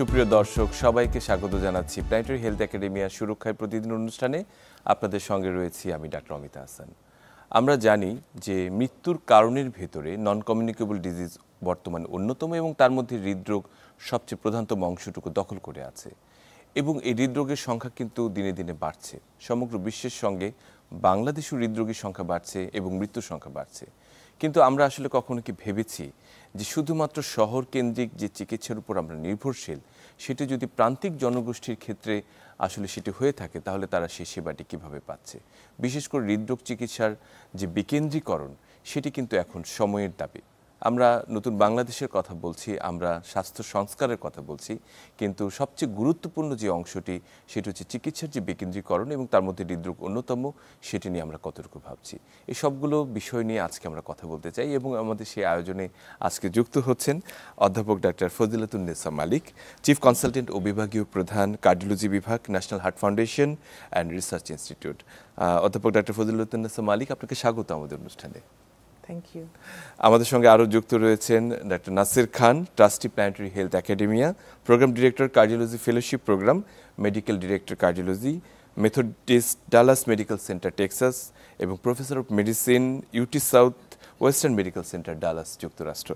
সুপ্রিয় দর্শক সবাইকে স্বাগত জানাচ্ছি প্ল্যানেটারি হেলথ একাডেমিয়ার সুরক্ষায় প্রতিদিন অনুষ্ঠানে। আপনাদের সঙ্গে রয়েছি আমি ডাক্তার অমিতা হাসান। আমরা জানি যে মৃত্যুর কারণের ভেতরে নন কমিউনিকেবল ডিজিজ বর্তমানে অন্যতম এবং তার মধ্যে হৃদরোগ সবচেয়ে প্রধানতম অংশটুকু দখল করে আছে এবং এই হৃদরোগের সংখ্যা কিন্তু দিনে দিনে বাড়ছে। সমগ্র বিশ্বের সঙ্গে বাংলাদেশেও হৃদরোগীর সংখ্যা বাড়ছে এবং মৃত্যুর সংখ্যা বাড়ছে। কিন্তু আমরা আসলে কখনো কি ভেবেছি যে শুধুমাত্র শহর কেন্দ্রিক যে চিকিৎসার উপর আমরা নির্ভরশীল, সেটি যদি প্রান্তিক জনগোষ্ঠীর ক্ষেত্রে আসলে সেটি হয়ে থাকে তাহলে তারা সেই সেবাটি কীভাবে পাচ্ছে? বিশেষ করে হৃদরোগ চিকিৎসার যে বিকেন্দ্রীকরণ সেটি কিন্তু এখন সময়ের দাবি। আমরা নতুন বাংলাদেশের কথা বলছি, আমরা স্বাস্থ্য সংস্কারের কথা বলছি, কিন্তু সবচেয়ে গুরুত্বপূর্ণ যে অংশটি সেটি হচ্ছে চিকিৎসার যে বিকেন্দ্রীকরণ এবং তার মধ্যে হৃদরোগ অন্যতম, সেটি নিয়ে আমরা কতটুকু ভাবছি। এই সবগুলো বিষয় নিয়ে আজকে আমরা কথা বলতে চাই এবং আমাদের সেই আয়োজনে আজকে যুক্ত হচ্ছেন অধ্যাপক doctor Fazilatunnesa Malik, chief consultant ও বিভাগীয় প্রধান কার্ডিওলজি বিভাগ, national heart foundation and research institute. অধ্যাপক ডাক্তার ফজিলাতুন্নেসা মালিক, আপনাকে স্বাগত আমাদের অনুষ্ঠানে। Thank you. আমাদের সঙ্গে আরও যুক্ত রয়েছেন doctor Nasir Khan, trustee planetary health academia, program director cardiology fellowship program, medical director cardiology, Methodist Dallas medical center Texas এবং professor of medicine UT southwestern medical center Dallas যুক্তরাষ্ট্র।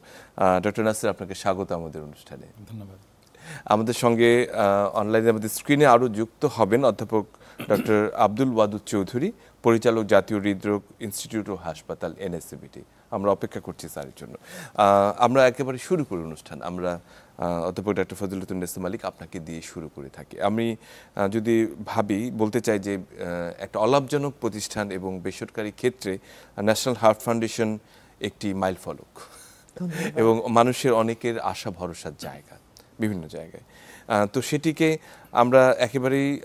ডক্টর নাসির, আপনাকে স্বাগত আমাদের অনুষ্ঠানে। ধন্যবাদ। আমাদের সঙ্গে অনলাইনে আমাদের স্ক্রিনে আরও যুক্ত হবেন অধ্যাপক ডক্টর আব্দুল ওয়াদুদ চৌধুরী, পরিচালক জাতীয় হৃদরোগ ইনস্টিটিউট ও হাসপাতাল এনএসসিবিটি। আমরা অপেক্ষা করছি স্যারের জন্য। আমরা একেবারে শুরু করি অনুষ্ঠান। আমরা অধ্যাপক ডক্টর ফজিলাতুন্নেসা মালিক, আপনাকে দিয়ে শুরু করে থাকি। আমি যদি বলতে চাই যে একটা অলাভজনক প্রতিষ্ঠান এবং বেসরকারি ক্ষেত্রে ন্যাশনাল হার্ট ফাউন্ডেশন একটি মাইল ফলক এবং মানুষের অনেকের আশা ভরসার জায়গা বিভিন্ন জায়গায়। তো সেটিকে আমরা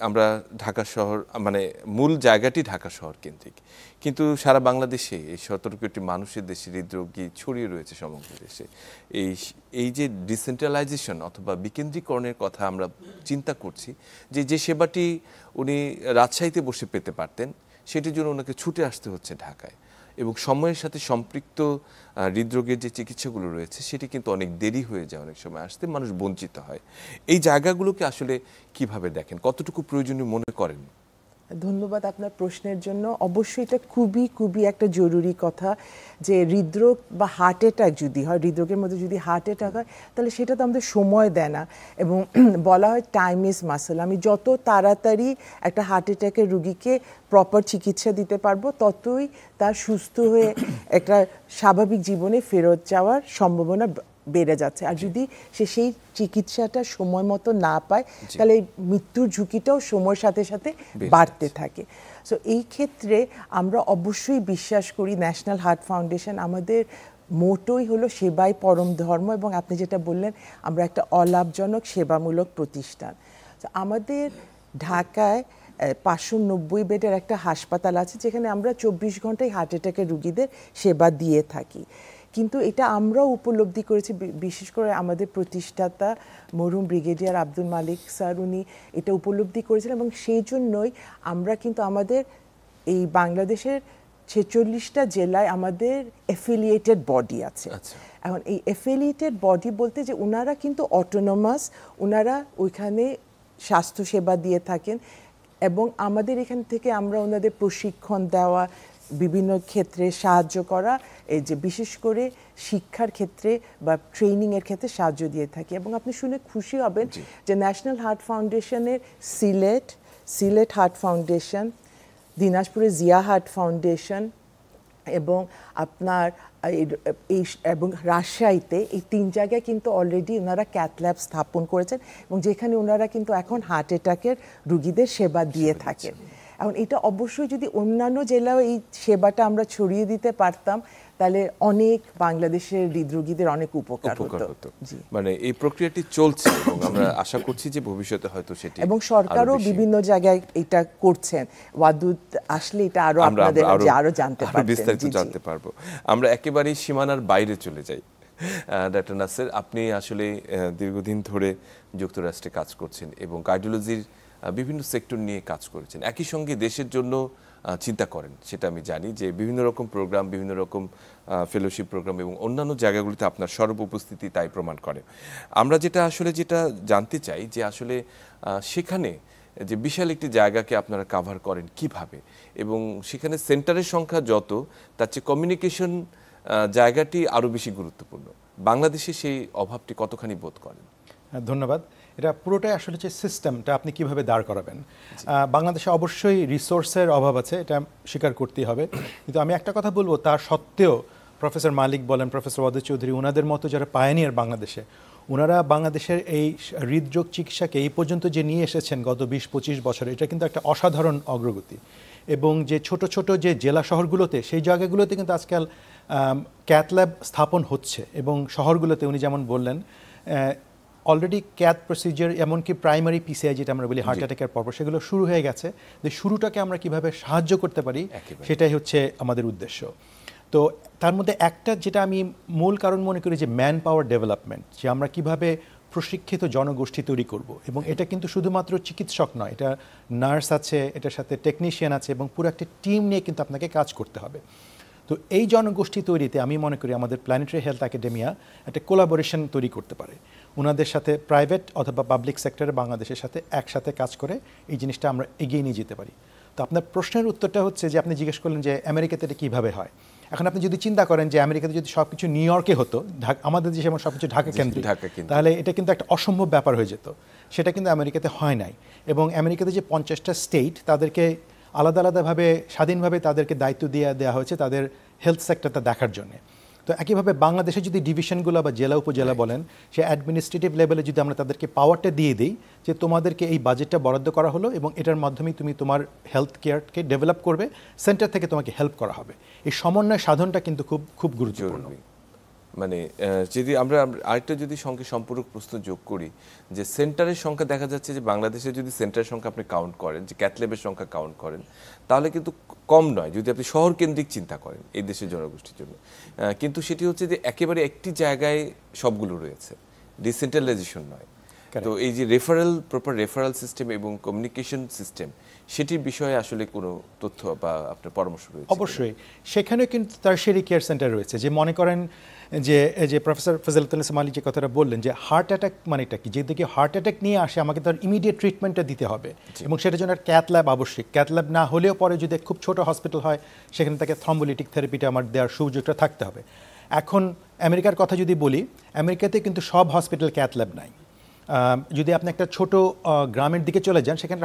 আমরা ঢাকা শহর, মানে মূল জায়গাটি ঢাকা শহর কেন্দ্রিক, কিন্তু সারা বাংলাদেশে এই 17 কোটি মানুষের দেশে হৃদরোগী ছড়িয়ে রয়েছে সমগ্র দেশে। এই যে ডিসেন্ট্রালাইজেশন অথবা বিকেন্দ্রীকরণের কথা আমরা চিন্তা করছি, যে সেবাটি উনি রাজশাহীতে বসে পেতে পারতেন, সেটির জন্য ওনাকে ছুটে আসতে হচ্ছে ঢাকায় এবং সময়ের সাথে সম্পৃক্ত হৃদরোগের যে চিকিৎসাগুলো রয়েছে সেটি কিন্তু অনেক দেরি হয়ে যায়, অনেক সময় আসতে মানুষ বঞ্চিত হয়। এই জায়গাগুলোকে আসলে কিভাবে দেখেন, কতটুকু প্রয়োজনীয় মনে করেন? ধন্যবাদ আপনার প্রশ্নের জন্য। অবশ্যই এটা খুবই একটা জরুরি কথা যে হৃদরোগ বা হার্ট অ্যাটাক যদি হয়, হৃদরোগের মধ্যে যদি হার্ট অ্যাটাক হয় তাহলে সেটা তো আমাদের সময় দেয় না এবং বলা হয় টাইম ইজ মাসল। আমি যত তাড়াতাড়ি একটা হার্ট অ্যাটাকের রুগীকে প্রপার চিকিৎসা দিতে পারবো ততই তার সুস্থ হয়ে একটা স্বাভাবিক জীবনে ফেরত যাওয়ার সম্ভাবনা বেড়ে যাচ্ছে। আর যদি সে সেই চিকিৎসাটা সময় মতো না পায় তাহলে মৃত্যুর ঝুঁকিটাও সময়ের সাথে সাথে বাড়তে থাকে। সো এই ক্ষেত্রে আমরা অবশ্যই বিশ্বাস করি, ন্যাশনাল হার্ট ফাউন্ডেশন আমাদের মোটোই হলো সেবাই পরম ধর্ম এবং আপনি যেটা বললেন আমরা একটা অলাভজনক সেবামূলক প্রতিষ্ঠান। আমাদের ঢাকায় 590 বেডের একটা হাসপাতাল আছে যেখানে আমরা 24 ঘন্টায় হার্ট অ্যাটাকের রুগীদের সেবা দিয়ে থাকি। কিন্তু এটা আমরাও উপলব্ধি করেছি, বিশেষ করে আমাদের প্রতিষ্ঠাতা মরহুম ব্রিগেডিয়ার আব্দুল মালিক স্যার, উনি এটা উপলব্ধি করেছিলেন এবং সেই জন্যই আমরা কিন্তু আমাদের এই বাংলাদেশের 46টা জেলায় আমাদের অ্যাফিলিয়েটেড বডি আছে। এখন এই অ্যাফিলিয়েটেড বডি বলতে যে ওনারা কিন্তু অটোনোমাস, ওনারা ওইখানে স্বাস্থ্যসেবা দিয়ে থাকেন এবং আমাদের এখান থেকে আমরা ওনাদের প্রশিক্ষণ দেওয়া, বিভিন্ন ক্ষেত্রে সাহায্য করা, এই যে বিশেষ করে শিক্ষার ক্ষেত্রে বা ট্রেনিংয়ের ক্ষেত্রে সাহায্য দিয়ে থাকি। এবং আপনি শুনে খুশি হবেন যে ন্যাশনাল হার্ট ফাউন্ডেশনের সিলেট হার্ট ফাউন্ডেশন, দিনাজপুরে জিয়া হার্ট ফাউন্ডেশন এবং আপনার এবং রাজশাহীতে এই 3 জায়গায় কিন্তু অলরেডি ওনারা ক্যাথ ল্যাব স্থাপন করেছেন এবং যেখানে ওনারা কিন্তু এখন হার্ট অ্যাটাকের রুগীদের সেবা দিয়ে থাকেন। এখন এটা অবশ্যই যদি অন্যান্য জেলাও এই সেবাটা আমরা ছড়িয়ে দিতে পারতাম তাহলে অনেক বাংলাদেশের হৃদরোগীদের অনেক উপকার হতো। মানে এই প্রক্রিয়াটি চলছে এবং আমরা আশা করছি যে ভবিষ্যতে হয়তো সেটি, এবং সরকারও বিভিন্ন জায়গায় এটা করছেন। ওয়াদুদ আসলে এটা আরো আপনাদের আরো জানতে পারবেন, বিস্তারিত জানতে পারবো। আমরা একেবারেই সীমানার বাইরে চলে যাই। ডক্টর নাসির, আপনি আসলে দীর্ঘদিন ধরে যুক্তরাষ্ট্রে কাজ করছেন এবং কার্ডিওলজির বিভিন্ন সেক্টর নিয়ে কাজ করেছেন। একই সঙ্গে দেশের জন্য চিন্তা করেন সেটা আমি জানি, যে বিভিন্ন রকম প্রোগ্রাম, বিভিন্ন রকম ফেলোশিপ প্রোগ্রাম এবং অন্যান্য জায়গাগুলিতে আপনার সর্ব উপস্থিতি তাই প্রমাণ করে। আমরা যেটা জানতে চাই যে আসলে সেখানে যে বিশাল একটি জায়গাকে আপনারা কাভার করেন কিভাবে, এবং সেখানে সেন্টারের সংখ্যা যত, তার চেয়ে কমিউনিকেশন জায়গাটি আরও বেশি গুরুত্বপূর্ণ। বাংলাদেশে সেই অভাবটি কতখানি বোধ করেন? ধন্যবাদ। এটা পুরোটাই আসলে যে সিস্টেমটা আপনি কিভাবে দাঁড় করাবেন। বাংলাদেশে অবশ্যই রিসোর্সের অভাব আছে, এটা স্বীকার করতেই হবে। কিন্তু আমি একটা কথা বলবো, তার সত্ত্বেও প্রফেসর মালিক বলেন, প্রফেসর ওয়াদুদ চৌধুরী, ওনাদের মতো যারা পায়োনিয়ার বাংলাদেশে, ওনারা বাংলাদেশের এই হৃদরোগ চিকিৎসাকে এই পর্যন্ত যে নিয়ে এসেছেন গত 20-25 বছরে, এটা কিন্তু একটা অসাধারণ অগ্রগতি। এবং যে ছোট ছোট যে জেলা শহরগুলোতে, সেই জায়গাগুলোতে কিন্তু আজকাল ক্যাথ ল্যাব স্থাপন হচ্ছে, এবং শহরগুলোতে উনি যেমন বললেন অলরেডি ক্যাথ প্রসিজার, এমনকি প্রাইমারি পিসিআই যেটা আমরা বলি হার্ট অ্যাটাকের পর, সেগুলো শুরু হয়ে গেছে। যে শুরুটাকে আমরা কিভাবে সাহায্য করতে পারি, সেটাই হচ্ছে আমাদের উদ্দেশ্য। তো তার মধ্যে একটা যেটা আমি মূল কারণ মনে করি যে ম্যান পাওয়ার ডেভেলপমেন্ট, যে আমরা কিভাবে প্রশিক্ষিত জনগোষ্ঠী তৈরি করব। এবং এটা কিন্তু শুধুমাত্র চিকিৎসক নয়, এটা নার্স আছে, এটার সাথে টেকনিশিয়ান আছে, এবং পুরো একটা টিম নিয়ে কিন্তু আপনাকে কাজ করতে হবে। তো এই জনগোষ্ঠী তৈরিতে আমি মনে করি আমাদের প্ল্যানেটারি হেলথ একাডেমিয়া একটা কোলাবোরেশন তৈরি করতে পারে। ওনাদের সাথে প্রাইভেট অথবা পাবলিক সেক্টরে বাংলাদেশের সাথে একসাথে কাজ করে এই জিনিসটা আমরা এগিয়ে নিয়ে যেতে পারি। তো আপনার প্রশ্নের উত্তরটা হচ্ছে যে আপনি জিজ্ঞেস করলেন যে আমেরিকাতে এটা কীভাবে হয়। এখন আপনি যদি চিন্তা করেন যে আমেরিকাতে যদি সব কিছু নিউ ইয়র্কে হতো, আমাদের দেশে যেমন সব কিছু ঢাকা কেন্দ্রিক, তাহলে এটা কিন্তু একটা অসম্ভব ব্যাপার হয়ে যেত। সেটা কিন্তু আমেরিকাতে হয় নাই। এবং আমেরিকাতে যে 50টা স্টেট, তাদেরকে আলাদা আলাদাভাবে স্বাধীনভাবে তাদেরকে দায়িত্ব দেওয়া হয়েছে তাদের হেলথ সেক্টরটা দেখার জন্য। তো একইভাবে বাংলাদেশে যদি ডিভিশনগুলো বা জেলা উপজেলা বলেন, সে অ্যাডমিনিস্ট্রেটিভ লেভেলে যদি আমরা তাদেরকে পাওয়ারটা দিয়ে দিই যে তোমাদেরকে এই বাজেটটা বরাদ্দ করা হলো এবং এটার মাধ্যমে তুমি তোমার হেলথ কেয়ারকে ডেভেলপ করবে, সেন্টার থেকে তোমাকে হেল্প করা হবে, এই সমন্বয় সাধনটা কিন্তু খুব খুব গুরুত্বপূর্ণ। মানে যদি আমরা আরেকটা সঙ্গে সম্পূরক প্রশ্ন যোগ করি, যে সেন্টারের সংখ্যা দেখা যাচ্ছে যে বাংলাদেশে যদি সেন্টারের সংখ্যা আপনি কাউন্ট করেন, যে ক্যাথ ল্যাবের সংখ্যা কাউন্ট করেন, তাহলে কিন্তু কম নয় যদি আপনি শহর কেন্দ্রিক চিন্তা করেন এই দেশের জনগোষ্ঠীর জন্য। কিন্তু সেটি হচ্ছে যে একেবারে একটি জায়গায় সবগুলো রয়েছে, ডিসেন্ট্রালাইজেশন নয়। তো এই যে প্রপার রেফারেল সিস্টেম এবং কমিউনিকেশন সিস্টেম, সেটির বিষয়ে আসলে কোনো তথ্য বা আপনার পরামর্শ রয়েছে? অবশ্যই, সেখানে কিন্তু টারশিয়ারি কেয়ার সেন্টার রয়েছে। যে মনে করেন যে প্রফেসর ফজলুল ইসলাম আলী যে কথাটা বললেন যে হার্ট অ্যাটাক মানে এটা কি, যদি কেউ হার্ট অ্যাটাক নিয়ে আসে আমাকে তার ইমিডিয়েট ট্রিটমেন্টটা দিতে হবে, এবং সেটার জন্য ক্যাথ ল্যাব আবশ্যক। ক্যাথ ল্যাব না হলেও পরে যদি খুব ছোট হসপিটাল হয়, সেখানে তাকে থ্রম্বোলিটিক থেরাপিটা আমার দেওয়ার সুযোগটা থাকতে হবে। এখন আমেরিকার কথা যদি বলি, আমেরিকাতে কিন্তু সব হসপিটাল ক্যাথ ল্যাব নাই। যদি আপনি একটা ছোট গ্রামের দিকে চলে যান, সেখানে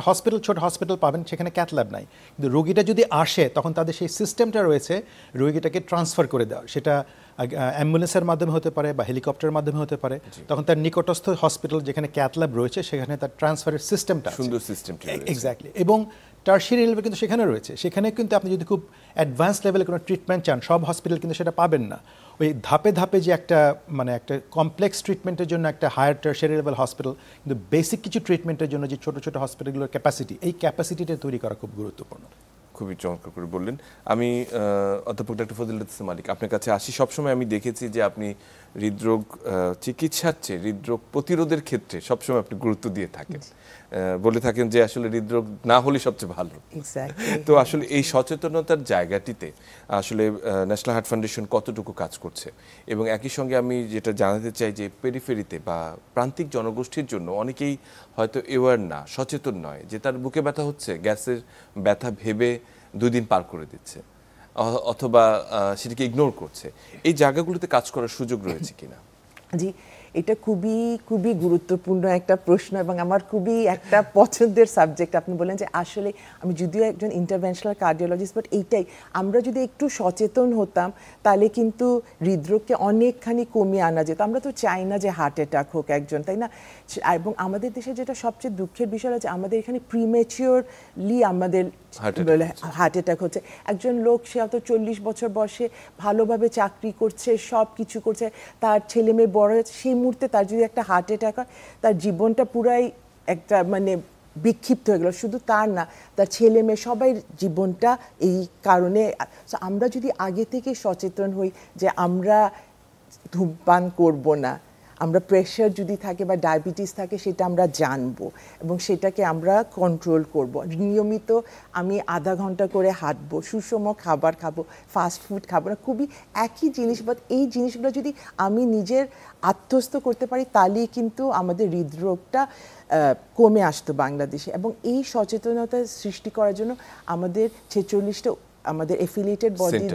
ছোট হসপিটাল পাবেন, সেখানে ক্যাথ ল্যাব নাই। কিন্তু রোগীটা যদি আসে, তখন তাদের সেই সিস্টেমটা রয়েছে রোগীটাকে ট্রান্সফার করে দেওয়া। সেটা অ্যাম্বুলেন্সের মাধ্যমে হতে পারে বা হেলিকপ্টারের মাধ্যমে হতে পারে। তখন তার নিকটস্থ হসপিটাল যেখানে ক্যাথ ল্যাব রয়েছে, সেখানে তার ট্রান্সফারের সিস্টেমটা সুন্দর সিস্টেম। এক্স্যাক্টলি। এবং টারশিয়ারি লেভেল কিন্তু সেখানে রয়েছে। সেখানে কিন্তু আপনি যদি খুব অ্যাডভান্স লেভেলে কোনো ট্রিটমেন্ট চান, সব হসপিটাল কিন্তু সেটা পাবেন না। ওই ধাপে ধাপে যে একটা একটা কমপ্লেক্স ট্রিটমেন্টের জন্য একটা হায়ার টারশিয়ারি লেভেল হসপিটাল, কিন্তু বেসিক কিছু ট্রিটমেন্টের জন্য যে ছোট ছোট হসপিটালগুলোর ক্যাপাসিটি, এই ক্যাপাসিটিটা তৈরি করা খুব গুরুত্বপূর্ণ। খুবই চমৎকার করে বললেন। আমি অধ্যাপক ডক্টর ফজলুল ইসলাম মালিক, আপনার কাছে আসি। সবসময় আমি দেখেছি যে আপনি হৃদরোগ চিকিৎসার চেয়ে হৃদরোগ প্রতিরোধের ক্ষেত্রে সবসময় আপনি গুরুত্ব দিয়ে থাকেন, বলে থাকেন যে আসলে হৃদরোগ না হলে সবচেয়ে ভালো। তো আসলে এই সচেতনতার জায়গাটিতে আসলে ন্যাশনাল হার্ট ফাউন্ডেশন কতটুকু কাজ করছে, এবং একই সঙ্গে আমি যেটা জানাতে চাই যে পেরিফেরিতে বা প্রান্তিক জনগোষ্ঠীর জন্য অনেকেই হয়তো অ্যাওয়ার না, সচেতন নয়, যে তার বুকে ব্যথা হচ্ছে, গ্যাসের ব্যথা ভেবে 2 দিন পার করে দিচ্ছে অথবা সেটাকে ইগনোর করছে। এই জায়গাগুলোতে কাজ করার সুযোগ রয়েছে কিনা? জি, এটা খুবই খুবই গুরুত্বপূর্ণ একটা প্রশ্ন এবং আমার খুবই একটা পছন্দের সাবজেক্ট। আপনি বলেন যে আসলে আমি যদিও একজন ইন্টারভেনশনাল কার্ডিওলজিস্ট, বাট এইটাই আমরা যদি একটু সচেতন হতাম, তাহলে কিন্তু হৃদরোগকে অনেকখানি কমিয়ে আনা যেত। আমরা তো চাই না যে হার্ট অ্যাটাক হোক একজন, তাই না? এবং আমাদের দেশে যেটা সবচেয়ে দুঃখের বিষয় আছে, আমাদের এখানে প্রিমেচিওরলি আমাদের হার্ট অ্যাটাক হচ্ছে। একজন লোক, সে হয়তো 40 বছর বয়সে ভালোভাবে চাকরি করছে, সব কিছু করছে, তার ছেলে মেয়ে বড় হয়েছে, সেই মুহূর্তে তার যদি একটা হার্ট অ্যাটাক হয়, তার জীবনটা পুরাই একটা বিক্ষিপ্ত হয়ে গেল। শুধু তার না, তার ছেলে মেয়ে সবাই জীবনটা এই কারণে। আমরা যদি আগে থেকে সচেতন হই যে আমরা ধূমপান করব না, আমরা প্রেশার যদি থাকে বা ডায়াবেটিস থাকে সেটা আমরা জানবো এবং সেটাকে আমরা কন্ট্রোল করব। নিয়মিত আমি আধা ঘন্টা করে হাঁটবো, সুষম খাবার খাবো, ফাস্ট ফুড খাবো না, খুবই একই জিনিস। বাট এই জিনিসগুলো যদি আমি নিজের আত্মস্থ করতে পারি তাহলেই কিন্তু আমাদের হৃদরোগটা কমে আসতো বাংলাদেশে। এবং এই সচেতনতা সৃষ্টি করার জন্য আমাদের 46টা আমাদের এফিলিয়েটেড বডি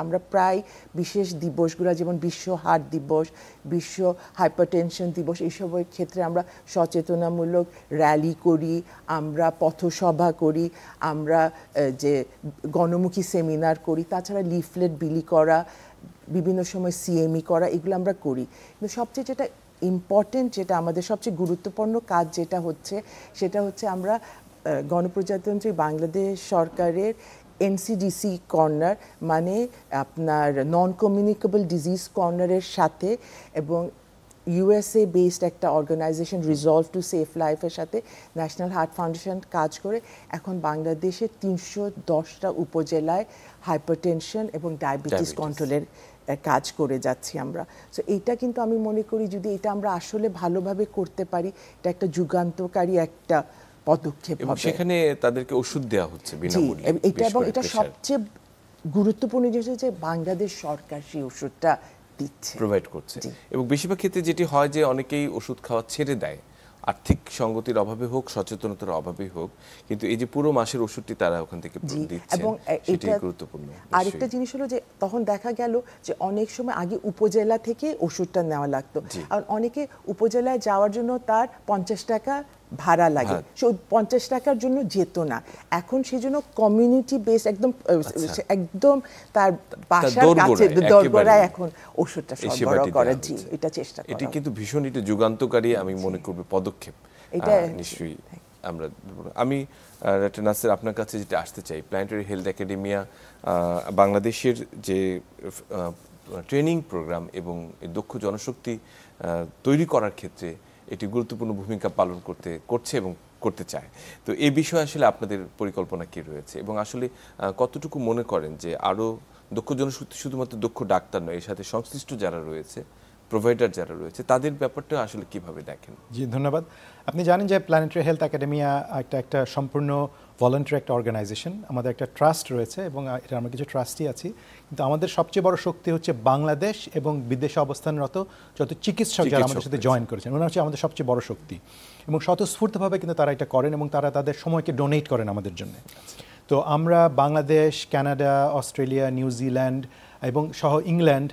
আমরা প্রায় বিশেষ দিবসগুলো যেমন বিশ্ব হার্ট দিবস, বিশ্ব হাইপারটেনশন দিবস, এইসবের ক্ষেত্রে আমরা সচেতনামূলক র্যালি করি, আমরা পথসভা করি, আমরা যে গণমুখী সেমিনার করি, তাছাড়া লিফলেট বিলি করা, বিভিন্ন সময় সিএমই করা, এগুলো আমরা করি। কিন্তু সবচেয়ে যেটা ইম্পর্টেন্ট, যেটা আমাদের সবচেয়ে গুরুত্বপূর্ণ কাজ যেটা হচ্ছে সেটা হচ্ছে আমরা গণপ্রজাতন্ত্রী বাংলাদেশ সরকারের এনসিডিসি কর্নার মানে আপনার নন কমিউনিকেবল ডিজিজ কর্নারের সাথে এবং ইউএসএ বেসড একটা অর্গানাইজেশন রিজলভ টু সেভ লাইফের সাথে ন্যাশনাল হার্ট ফাউন্ডেশন কাজ করে এখন বাংলাদেশের 310টা উপজেলায় হাইপারটেনশন এবং ডায়াবেটিস কন্ট্রোলের কাজ করে যাচ্ছি আমরা। সো এইটা কিন্তু আমি মনে করি যদি এটা আমরা আসলে ভালোভাবে করতে পারি, এটা একটা যুগান্তকারী একটা পদক্ষেপ হবে। সেখানে তাদেরকে ওষুধ দেওয়া হচ্ছে বিনামূল্যে। এবং এটা সবচেয়ে গুরুত্বপূর্ণ জিনিস যে বাংলাদেশ সরকার সেই ওষুধটা দিচ্ছে, প্রোভাইড করছে। এবং বেশিরভাগ ক্ষেত্রে যেটি হয় যে অনেকেই ওষুধ খাওয়া ছেড়ে দেয়, আর্থিক সঙ্গতির অভাবে হোক, সচেতনতার অভাবেই হোক, কিন্তু এই যে পুরো মাসের ওষুধটি তারা ওখান থেকে দিচ্ছে এবং সেটাই গুরুত্বপূর্ণ। আরেকটা জিনিস হলো যে তখন দেখা গেল যে অনেক সময় আগে উপজেলা থেকে ওষুধটা নেওয়া লাগতো, আর অনেকে উপজেলায় যাওয়ার জন্য তার 50 টাকা ভাড়া লাগে, সে 50 টাকার জন্য যেত না। এখন সেই জন্য কমিউনিটি বেস একদম তার বাসার কাছে দরগড়ায় এখন ওষুধটা সরবরাহ করা। জি, এটা চেষ্টা করা। এটি কিন্তু ভীষণ একটা যুগান্তকারী আমি মনে করব পদক্ষেপ। এটা নিশ্চয়ই আমি ডক্টর নাসির আপনার কাছে যেটা আসতে চাই, প্ল্যানেটারি হেলথ একাডেমিয়া বাংলাদেশের যে ট্রেনিং প্রোগ্রাম এবং দক্ষ জনশক্তি তৈরি করার ক্ষেত্রে এটি গুরুত্বপূর্ণ ভূমিকা পালন করছে এবং করতে চায়। তো এই বিষয়ে আসলে আপনাদের পরিকল্পনা কি রয়েছে এবং আসলে কতটুকু মনে করেন যে আরও দক্ষ জনশক্তি শুধুমাত্র দক্ষ ডাক্তার নয়, এর সাথে সংশ্লিষ্ট যারা রয়েছে, প্রোভাইডার যারা রয়েছে, তাদের ব্যাপারটা আসলে কিভাবে দেখেন? জি, ধন্যবাদ। আপনি জানেন যে প্ল্যানেটারি হেলথ একাডেমিয়া একটা সম্পূর্ণ ভলান্টারি একটা অর্গানাইজেশন। আমাদের একটা ট্রাস্ট রয়েছে এবং এটা আমরা কিছু ট্রাস্টি আছি, কিন্তু আমাদের সবচেয়ে বড় শক্তি হচ্ছে বাংলাদেশ এবং বিদেশে অবস্থানরত যত চিকিৎসক যারা আমাদের সাথে জয়েন করেছেন, ওনারা হচ্ছে আমাদের সবচেয়ে বড় শক্তি এবং স্বতঃস্ফূর্তভাবে কিন্তু তারা এটা করেন এবং তারা তাদের সময়কে ডোনেট করেন আমাদের জন্য। তো আমরা বাংলাদেশ, কানাডা, অস্ট্রেলিয়া, নিউজিল্যান্ড এবং সহ ইংল্যান্ড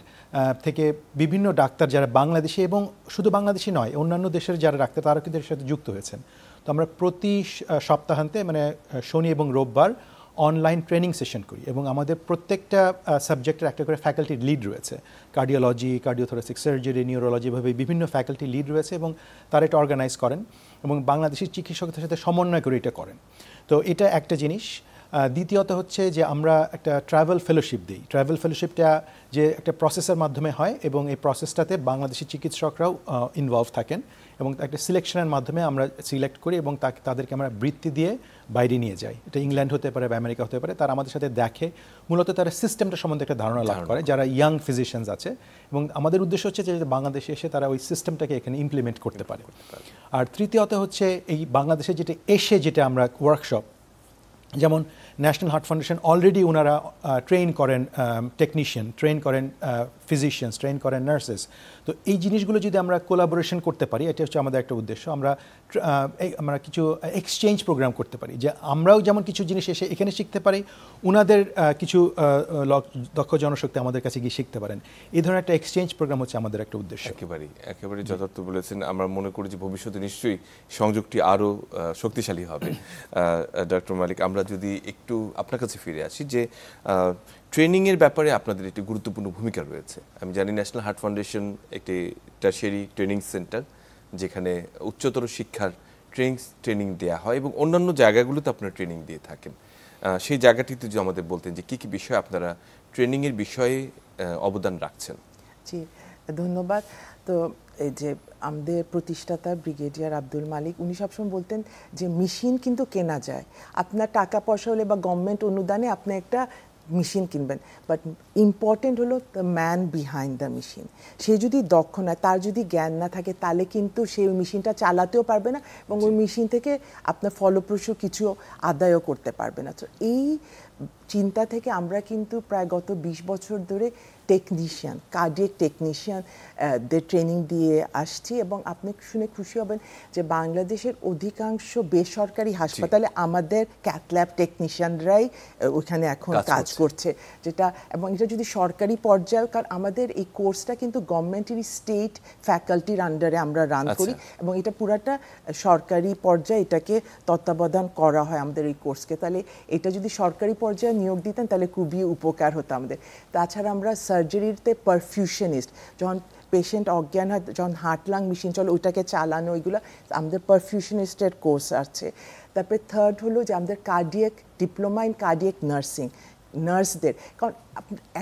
থেকে বিভিন্ন ডাক্তার যারা বাংলাদেশি এবং শুধু বাংলাদেশি নয় অন্যান্য দেশের যারা ডাক্তার তারা কিন্তু এর সাথে যুক্ত হয়েছেন। তো আমরা প্রতি সপ্তাহান্তে মানে শনি এবং রোববার অনলাইন ট্রেনিং সেশন করি এবং আমাদের প্রত্যেকটা সাবজেক্টের একটা করে ফ্যাকাল্টি লিড রয়েছে। কার্ডিওলজি, কার্ডিওথোরাসিক সার্জারি, নিউরোলজি, ভাবে বিভিন্ন ফ্যাকাল্টি লিড রয়েছে এবং তারা এটা অর্গানাইজ করেন এবং বাংলাদেশি চিকিৎসকদের সাথে সমন্বয় করে এটা করেন। তো এটা একটা জিনিস। দ্বিতীয়ত হচ্ছে যে আমরা একটা ট্রাভেল ফেলোশিপ দিই। ট্রাভেল ফেলোশিপটা যে একটা প্রসেসের মাধ্যমে হয় এবং এই প্রসেসটাতে বাংলাদেশি চিকিৎসকরাও ইনভলভ থাকেন এবং একটা সিলেকশনের মাধ্যমে আমরা সিলেক্ট করি এবং তাদেরকে আমরা বৃত্তি দিয়ে বাইরে নিয়ে যাই। এটা ইংল্যান্ড হতে পারে বা আমেরিকা হতে পারে। তারা আমাদের সাথে দেখে, মূলত তারা সিস্টেমটা সম্বন্ধে একটা ধারণা লাভ করে যারা ইয়াং ফিজিশিয়ানস আছে এবং আমাদের উদ্দেশ্য হচ্ছে যে বাংলাদেশে এসে তারা ওই সিস্টেমটাকে এখানে ইমপ্লিমেন্ট করতে পারে। আর তৃতীয়ত হচ্ছে এই বাংলাদেশে যেটা আমরা ওয়ার্কশপ, যেমন ন্যাশনাল হার্ট ফাউন্ডেশন অলরেডি ওনারা ট্রেন করেন টেকনিশিয়ান, ট্রেন করেন ফিজিশিয়ানস, ট্রেন করেন নার্সেস। তো এই জিনিসগুলো যদি আমরা কোলাবোরেশন করতে পারি, এটা হচ্ছে আমাদের একটা উদ্দেশ্য। আমরা কিছু এক্সচেঞ্জ প্রোগ্রাম করতে পারি, যে আমরাও যেমন কিছু জিনিস এসে এখানে শিখতে পারি, ওনাদের কিছু দক্ষ জনশক্তি আমাদের কাছে গিয়ে শিখতে পারেন। এই ধরনের একটা এক্সচেঞ্জ প্রোগ্রাম হচ্ছে আমাদের একটা উদ্দেশ্য। একেবারে যথার্থ বলেছেন। আমরা মনে করি যে ভবিষ্যতে নিশ্চয়ই সংযোগটি আরও শক্তিশালী হবে। ডক্টর মালিক, আমরা যদি একটু আপনার কাছে ফিরে আসি, যে ট্রেনিংয়ের ব্যাপারে আপনাদের একটি গুরুত্বপূর্ণ ভূমিকা রয়েছে। আমি জানি ন্যাশনাল হার্ট ফাউন্ডেশন একটি টারশিয়ারি ট্রেনিং সেন্টার, যেখানে উচ্চতর শিক্ষার ট্রেনিং দেওয়া হয় এবং অন্যান্য জায়গাগুলোতে আপনারা ট্রেনিং দিয়ে থাকেন। সেই জায়গাটিতে যদি আমাদের বলতেন যে কী কী বিষয়ে আপনারা ট্রেনিংয়ের বিষয়ে অবদান রাখছেন। জি, ধন্যবাদ। তো এই যে আমাদের প্রতিষ্ঠাতা ব্রিগেডিয়ার আব্দুল মালিক, উনি সবসময় বলতেন যে মেশিন কিন্তু কেনা যায়, আপনার টাকা পয়সা হলে বা গভর্নমেন্ট অনুদানে আপনি একটা মেশিন কিনবেন, বাট ইম্পর্টেন্ট হলো the man behind the machine. সে যদি দক্ষ না, তার যদি জ্ঞান না থাকে, তাহলে কিন্তু সে ওই মেশিনটা চালাতেও পারবে না এবং ওই মেশিন থেকে আপনার ফলপ্রসূ কিছু আদায়ও করতে পারবে না। তো এই চিন্তা থেকে আমরা কিন্তু প্রায় গত 20 বছর ধরে টেকনিশিয়ান, কার্ডিয়াক টেকনিশিয়ান দের ট্রেনিং দিয়ে আসছি এবং আপনি শুনে খুশি হবেন যে বাংলাদেশের অধিকাংশ বেসরকারি হাসপাতালে আমাদের ক্যাথল্যাব টেকনিশিয়ানরাই ওইখানে এখন কাজ করছে, যেটা এবং এটা যদি সরকারি পর্যায়ে, কারণ আমাদের এই কোর্সটা কিন্তু গভর্নমেন্টেরই স্টেট ফ্যাকাল্টির আন্ডারে আমরা রান করি এবং এটা পুরাটা সরকারি পর্যায়ে এটাকে তত্ত্বাবধান করা হয় আমাদের এই কোর্সকে। তাহলে এটা যদি সরকারি পর্যায়ে নিয়োগ দিতেন তাহলে খুবই উপকার হতো আমাদের। তাছাড়া আমরা সার্জারিতে পারফিউশনিস্ট, যখন পেশেন্ট অজ্ঞান হয়, যখন হার্ট লাং মেশিন চলে ওইটাকে চালানো, ওইগুলো আমাদের পারফিউশনিস্টের কোর্স আছে। তারপরে থার্ড হলো যে আমাদের cardiac diploma in cardiac nursing, নার্সদের, কারণ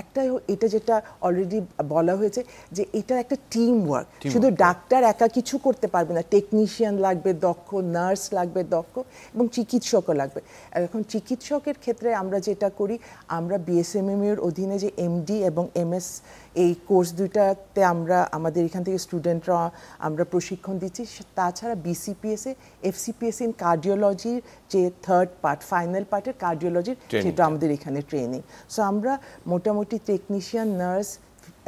একটা এটা যেটা অলরেডি বলা হয়েছে যে এটা একটা টিম ওয়ার্ক, শুধু ডাক্তার একা কিছু করতে পারবে না, টেকনিশিয়ান লাগবে দক্ষ, নার্স লাগবে দক্ষ এবং চিকিৎসকও লাগবে। এখন চিকিৎসকের ক্ষেত্রে আমরা যেটা করি, আমরা বিএসএমএম এর অধীনে যে এমডি এবং এমএস এই কোর্স দুইটাতে আমরা আমাদের এখান থেকে স্টুডেন্টরা আমরা প্রশিক্ষণ দিচ্ছি। তাছাড়া বিসিপিএসএ, এফসিপিএস ইন কার্ডিওলজির যে থার্ড পার্ট, ফাইনাল পার্টের কার্ডিওলজির, সেটা আমাদের এখানে ট্রেনিং। সো আমরা মোটামুটি টেকনিশিয়ান, নার্স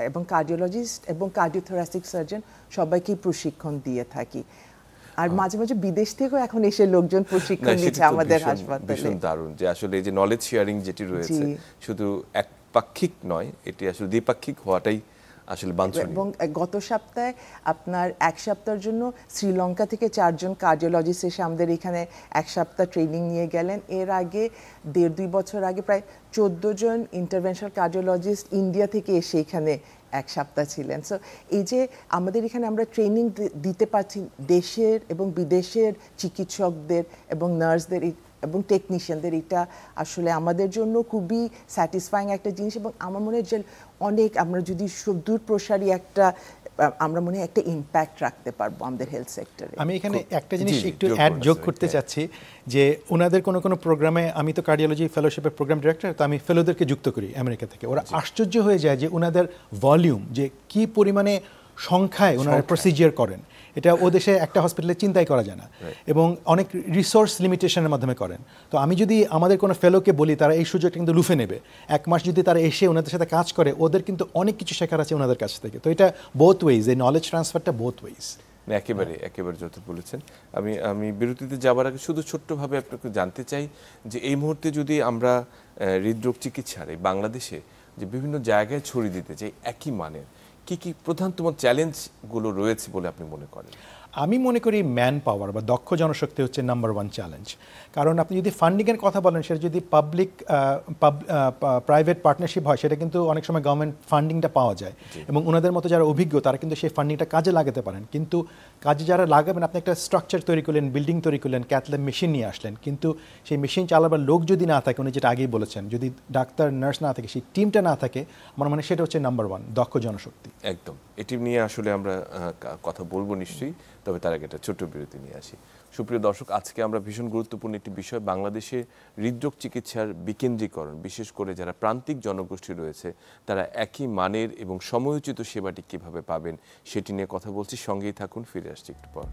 এবং কার্ডিওলজিস্ট এবং কার্ডিওথোরাসিক সার্জন সবাইকেই প্রশিক্ষণ দিয়ে থাকি। আর মাঝে মাঝে বিদেশ থেকেও এখন এসে লোকজন প্রশিক্ষণ নিচ্ছে আমাদের হাসপাতালে। ভীষণ দারুণ যে আসলে এই যে নলেজ শেয়ারিং যেটি রয়েছে শুধু একপাক্ষিক নয়, এটি আসলে দ্বিপাক্ষিক হওয়াটাই আসলে বাঞ্ছনীয়। এবং গত সপ্তাহে আপনার এক সপ্তাহের জন্য শ্রীলঙ্কা থেকে 4 জন কার্ডিওলজিস্ট এসে আমাদের এখানে এক সপ্তাহ ট্রেনিং নিয়ে গেলেন। এর আগে 1.5-2 বছর আগে প্রায় 14 জন ইন্টারভেনশনাল কার্ডিওলজিস্ট ইন্ডিয়া থেকে এসে এখানে এক সপ্তাহ ছিলেন। সো এই যে আমাদের এখানে আমরা ট্রেনিং দিতে পারছি দেশের এবং বিদেশের চিকিৎসকদের এবং নার্সদের এবং টেকনিশিয়ানদের, এটা আসলে আমাদের জন্য খুবই স্যাটিসফাইং একটা জিনিস এবং আমার মনে হয় যে অনেক আমরা যদি সুদূর প্রসারী একটা, আমরা মনে হয় একটা ইম্প্যাক্ট রাখতে পারবো আমাদের হেলথ সেক্টরে। আমি এখানে একটা জিনিস একটু যোগ করতে চাচ্ছি যে ওনাদের কোনো প্রোগ্রামে, আমি তো কার্ডিওলজি ফেলোশিপের প্রোগ্রাম ডিরেক্টর, তো আমি ফেলোদেরকে যুক্ত করি আমেরিকা থেকে। ওরা আশ্চর্য হয়ে যায় যে ওনাদের ভলিউম, যে কি পরিমাণে সংখ্যায় ওনারা প্রসিজিয়ার করেন, এটা ও দেশে একটা হসপিটালে চিন্তাই করা যায় না এবং অনেক রিসোর্স লিমিটেশনের মাধ্যমে করেন। তো আমি যদি আমাদের কোনো ফেলোকে বলি, তারা এই সুযোগটা কিন্তু লুফে নেবে। 1 মাস যদি তারা এসে ওনাদের সাথে কাজ করে, ওদের কিন্তু অনেক কিছু শেখার আছে ওনাদের কাছ থেকে। তো এটা বোথ ওয়েজ, এই নলেজ ট্রান্সফারটা বোথ ওয়েজ। একেবারে যত বলেছেন। আমি বিরতিতে যাবার আগে শুধু ছোট্টভাবে আপনাকে জানতে চাই যে এই মুহূর্তে যদি আমরা হৃদরোগ চিকিৎসার এই বাংলাদেশে যে বিভিন্ন জায়গায় ছড়িয়ে দিতে চাই একই মানের, কি কি প্রধানতম চ্যালেঞ্জগুলো রয়েছে বলে আপনি মনে করেন? আমি মনে করি ম্যান পাওয়ার বা দক্ষ জনশক্তি হচ্ছে নাম্বার 1 চ্যালেঞ্জ। কারণ আপনি যদি ফান্ডিংয়ের কথা বলেন, সেটা যদি পাবলিক প্রাইভেট পার্টনারশিপ হয়, সেটা কিন্তু অনেক সময় গভর্নমেন্ট ফান্ডিংটা পাওয়া যায় এবং ওনাদের মতো যারা অভিজ্ঞ তারা কিন্তু সেই ফান্ডিংটা কাজে লাগাতে পারেন। কিন্তু কাজে যারা লাগাবেন, আপনি একটা স্ট্রাকচার তৈরি করলেন, বিল্ডিং তৈরি করলেন, ক্যাথল্যাব মেশিন নিয়ে আসলেন, কিন্তু সেই মেশিন চালাবার লোক যদি না থাকে, উনি যেটা আগেই বলেছেন, যদি ডাক্তার নার্স না থাকে, সেই টিমটা না থাকে, আমার মানে সেটা হচ্ছে নাম্বার 1 দক্ষ জনশক্তি। একদম, এটি নিয়ে আসলে আমরা কথা বলবো নিশ্চয়ই, তবে তার আগে একটা ছোট্ট বিরতি নিয়ে আসি। সুপ্রিয় দর্শক, আজকে আমরা ভীষণ গুরুত্বপূর্ণ একটি বিষয়, বাংলাদেশে হৃদরোগ চিকিৎসার বিকেন্দ্রীকরণ, বিশেষ করে যারা প্রান্তিক জনগোষ্ঠী রয়েছে তারা একই মানের এবং সময়োচিত সেবাটি কিভাবে পাবেন সেটি নিয়ে কথা বলছি। সঙ্গেই থাকুন, ফিরে আসছি একটু পর।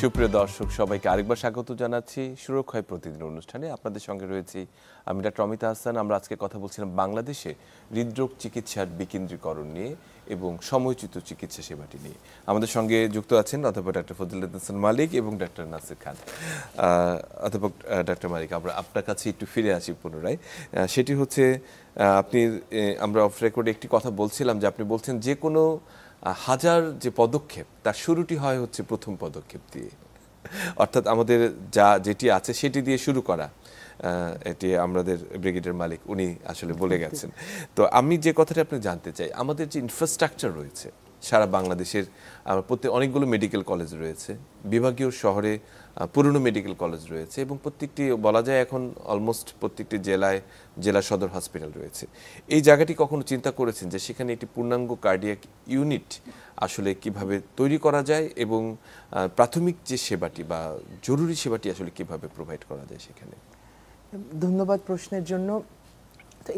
সুপ্রিয় দর্শক, সবাইকে আরেকবার স্বাগত জানাচ্ছি সুরক্ষায় প্রতিদিন অনুষ্ঠানে। আপনাদের সঙ্গে রয়েছি আমি ডক্টর অমিতা হাসান। আমরা আজকে কথা বলছিলাম বাংলাদেশে হৃদরোগ চিকিৎসার বিকেন্দ্রীকরণ নিয়ে এবং সময়োচিত চিকিৎসা সেবাটি নিয়ে। আমাদের সঙ্গে যুক্ত আছেন অধ্যাপক ডক্টর ফজলুল হাসান মালিক এবং ডক্টর নাসির খান। অধ্যাপক ডক্টর মালিক, আমরা আপনার কাছে একটু ফিরে আসি পুনরায়। সেটি হচ্ছে আমরা অফ রেকর্ডে একটি কথা বলছিলাম যে আপনি বলছেন যে কোনো 1000 যে পদক্ষেপ তার শুরুটি হয় হচ্ছে প্রথম পদক্ষেপ দিয়ে, অর্থাৎ আমাদের যেটি আছে সেটি দিয়ে শুরু করা। এটি আমাদের ব্রিগেডের মালিক উনি আসলে বলে গেছেন। তো আমি যে কথাটা আপনি জানতে চাই, আমাদের যে ইনফ্রাস্ট্রাকচার রয়েছে সারা বাংলাদেশের প্রত্যেক অনেকগুলো মেডিকেল কলেজ রয়েছে, বিভাগীয় শহরে পুরনো মেডিকেল কলেজ রয়েছে এবং প্রত্যেকটি বলা যায় এখন অলমোস্ট প্রত্যেকটি জেলায় জেলা সদর হসপিটাল রয়েছে। এই জায়গাটি কখনো চিন্তা করেছেন যে সেখানে একটি পূর্ণাঙ্গ কার্ডিয়াক ইউনিট আসলে কিভাবে তৈরি করা যায় এবং প্রাথমিক যে সেবাটি বা জরুরি সেবাটি আসলে কিভাবে প্রোভাইড করা যায় সেখানে? ধন্যবাদ প্রশ্নের জন্য। তো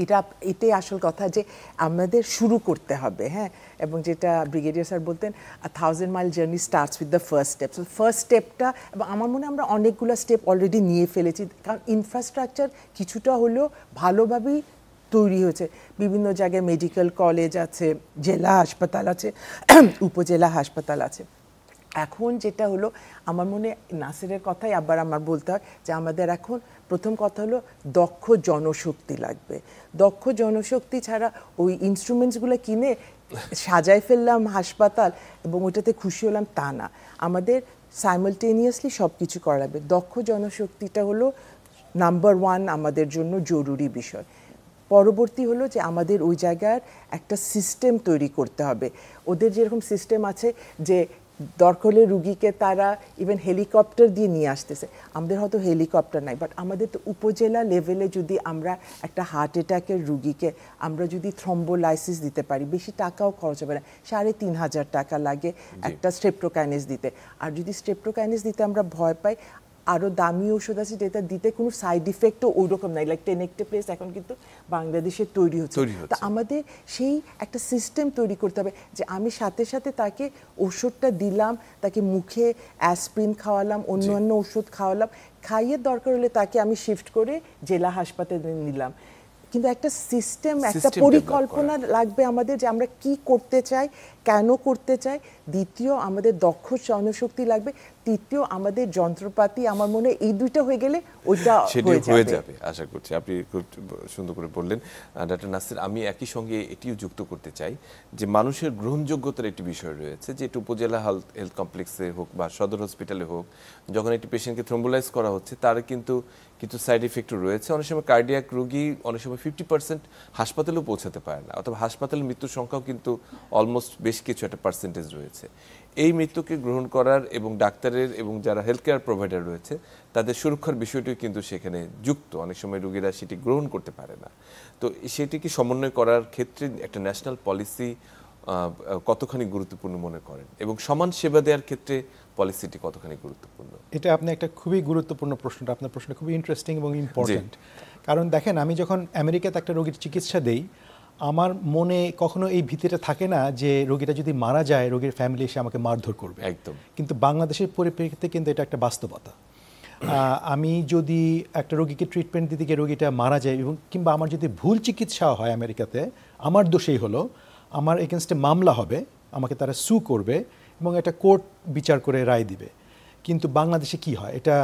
এটাই আসল কথা যে আমাদের শুরু করতে হবে, হ্যাঁ। এবং যেটা ব্রিগেডিয়ার স্যার বলতেন, 1000 mile journey starts with the first step. So first স্টেপটা, এবং আমার মনে হয় আমরা অনেকগুলো স্টেপ অলরেডি নিয়ে ফেলেছি, কারণ ইনফ্রাস্ট্রাকচার কিছুটা হলেও ভালোভাবেই তৈরি হয়েছে। বিভিন্ন জায়গায় মেডিকেল কলেজ আছে, জেলা হাসপাতাল আছে, উপজেলা হাসপাতাল আছে। এখন যেটা হলো, আমার মনে নাসিরের কথাই আবার আমার বলতে হয় যে আমাদের এখন প্রথম কথা হলো দক্ষ জনশক্তি লাগবে। দক্ষ জনশক্তি ছাড়া ওই ইনস্ট্রুমেন্টসগুলো কিনে সাজায় ফেললাম হাসপাতাল এবং ওইটাতে খুশি হলাম তা না, আমাদের সাইমালটেনিয়াসলি সব কিছু করা লাগবে। দক্ষ জনশক্তিটা হলো নাম্বার 1 আমাদের জন্য জরুরি বিষয়। পরবর্তী হলো যে আমাদের ওই জায়গার একটা সিস্টেম তৈরি করতে হবে। ওদের যেরকম সিস্টেম আছে যে দরকার হলে রুগীকে তারা ইভেন হেলিকপ্টার দিয়ে নিয়ে আসতেছে, আমাদের হয়তো হেলিকপ্টার নাই, বাট আমাদের তো উপজেলা লেভেলে যদি আমরা একটা হার্ট অ্যাটাকের রুগীকে আমরা যদি থ্রম্বোলাইসিস দিতে পারি, বেশি টাকাও খরচ হবে না, 3500 টাকা লাগে একটা স্ট্রেপ্টোকাইনেস দিতে। আর যদি স্ট্রেপ্টোকাইনেস দিতে আমরা ভয় পাই, আরও দামি ওষুধ আছে যেটা দিতে কোনো সাইড ইফেক্টও ওই রকম নাই, লাইক টেনেক্টেপ্লেস এখন কিন্তু বাংলাদেশে তৈরি হচ্ছে। তো আমাদের সেই একটা সিস্টেম তৈরি করতে হবে যে আমি সাথে সাথে তাকে ওষুধটা দিলাম, তাকে মুখে অ্যাসপ্রিন খাওয়ালাম, অন্যান্য ওষুধ খাওয়ালাম, খাইয়ে দরকার হলে তাকে আমি শিফট করে জেলা হাসপাতালে নিলাম। কিন্তু একটা সিস্টেম, একটা পরিকল্পনা লাগবে আমাদের যে আমরা কি করতে চাই, কেন করতে চাই। দ্বিতীয়, আমাদের দক্ষ জনশক্তি লাগবে। তৃতীয়, আমাদের যন্ত্রপাতি। আমার মনে হয় এই দুইটা হয়ে গেলে ওইটা হয়ে যাবে আশা করছি। আপনি খুব সুন্দর করে বললেন ডক্টর নাসির। আমি একই সঙ্গে এটিও যুক্ত করতে চাই যে মানুষের গ্রহণযোগ্যতার একটি বিষয় রয়েছে, যে এটা উপজেলা হেলথ কমপ্লেক্সে হোক বা সদর হসপিটালে হোক, যখন একটি পেশেন্টকে থ্রম্বোলাইজ করা হচ্ছে তার কিন্তু কিছু সাইড ইফেক্টও রয়েছে। অনেক সময় কার্ডিয়াক রোগী অনেক সময় 50% হাসপাতালেও পৌঁছাতে পারে না, অথবা হাসপাতালের মৃত্যুর সংখ্যাও কিন্তু অলমোস্ট বেশ কিছু একটা পার্সেন্টেজ রয়েছে। এই মৃত্যুকে গ্রহণ করার এবং ডাক্তারের এবং যারা হেলথ কেয়ার প্রোভাইডার রয়েছে তাদের সুরক্ষার বিষয়টিও কিন্তু সেখানে যুক্ত। অনেক সময় রোগীরা সেটি গ্রহণ করতে পারে না। তো সেটিকে সমন্বয় করার ক্ষেত্রে একটা ন্যাশনাল পলিসি কতখানি গুরুত্বপূর্ণ মনে করেন, এবং সমান সেবা দেওয়ার ক্ষেত্রে পলিসিটি কতখানি গুরুত্বপূর্ণ? এটা আপনি একটা খুবই গুরুত্বপূর্ণ প্রশ্নটা, আপনার প্রশ্ন খুবই ইন্টারেস্টিং এবং ইম্পর্টেন্ট। কারণ দেখেন, আমি যখন আমেরিকাতে একটা রোগীর চিকিৎসা দেই, আমার মনে কখনো এই ভীতিটা থাকে না যে রোগীটা যদি মারা যায় রোগীর ফ্যামিলি এসে আমাকে মারধর করবে। একদম। কিন্তু বাংলাদেশের পরিপ্রেক্ষিতে কিন্তু এটা একটা বাস্তবতা। আমি যদি একটা রোগীকে ট্রিটমেন্ট দিতে গিয়ে রোগীটা মারা যায়, এবং কিংবা আমার যদি ভুল চিকিৎসা হয় আমেরিকাতে, আমার দোষেই হলো, আমার এগেনস্টে মামলা হবে, আমাকে তারা সু করবে এবং একটা কোর্ট বিচার করে রায় দিবে। কিন্তু বাংলাদেশে কি হয়, এটা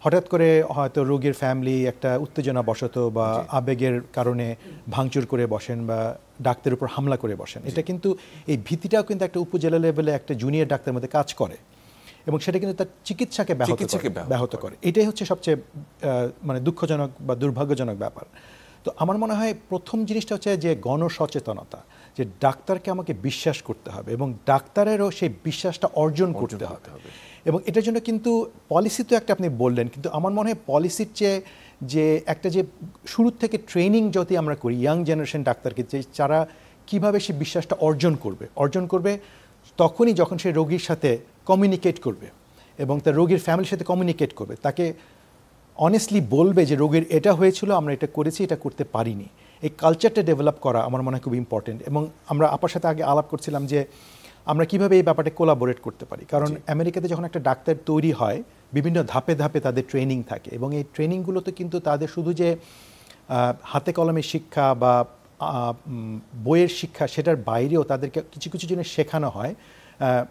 হঠাৎ করে হয়তো রোগীর ফ্যামিলি একটা উত্তেজনা বশত বা আবেগের কারণে ভাঙচুর করে বসেন বা ডাক্তারের উপর হামলা করে বসেন। এটা কিন্তু এই ভীতিটাও কিন্তু একটা উপজেলা লেভেলে একটা জুনিয়র ডাক্তারের মধ্যে কাজ করে এবং সেটা কিন্তু তার চিকিৎসাকে ব্যাহত করে। এটাই হচ্ছে সবচেয়ে মানে দুঃখজনক বা দুর্ভাগ্যজনক ব্যাপার। তো আমার মনে হয় প্রথম জিনিসটা হচ্ছে যে গণসচেতনতা, যে ডাক্তারকে আমাকে বিশ্বাস করতে হবে এবং ডাক্তারেরও সেই বিশ্বাসটা অর্জন করতে হবে। এবং এটার জন্য কিন্তু পলিসি তো একটা আপনি বললেন, কিন্তু আমার মনে হয় পলিসির চেয়ে যে একটা যে শুরু থেকে ট্রেনিং যদি আমরা করি ইয়াং জেনারেশন ডাক্তারকে, যে যারা কীভাবে সে বিশ্বাসটা অর্জন করবে তখনই যখন সে রোগীর সাথে কমিউনিকেট করবে এবং তার রোগীর ফ্যামিলির সাথে কমিউনিকেট করবে, তাকে অনেস্টলি বলবে যে রোগীর এটা হয়েছিল, আমরা এটা করেছি, এটা করতে পারিনি। এই কালচারটা ডেভেলপ করা আমার মনে হয় খুব ইম্পর্টেন্ট। এবং আমরা আপার সাথে আগে আলাপ করছিলাম যে আমরা কিভাবে এই ব্যাপারটা কোলাবোরেট করতে পারি, কারণ আমেরিকাতে যখন একটা ডাক্তার তৈরি হয় বিভিন্ন ধাপে ধাপে তাদের ট্রেনিং থাকে এবং এই ট্রেনিংগুলোতে কিন্তু তাদের শুধু যে হাতে কলমে শিক্ষা বা বইয়ের শিক্ষা, সেটার বাইরেও তাদেরকে কিছু কিছু জিনিস শেখানো হয়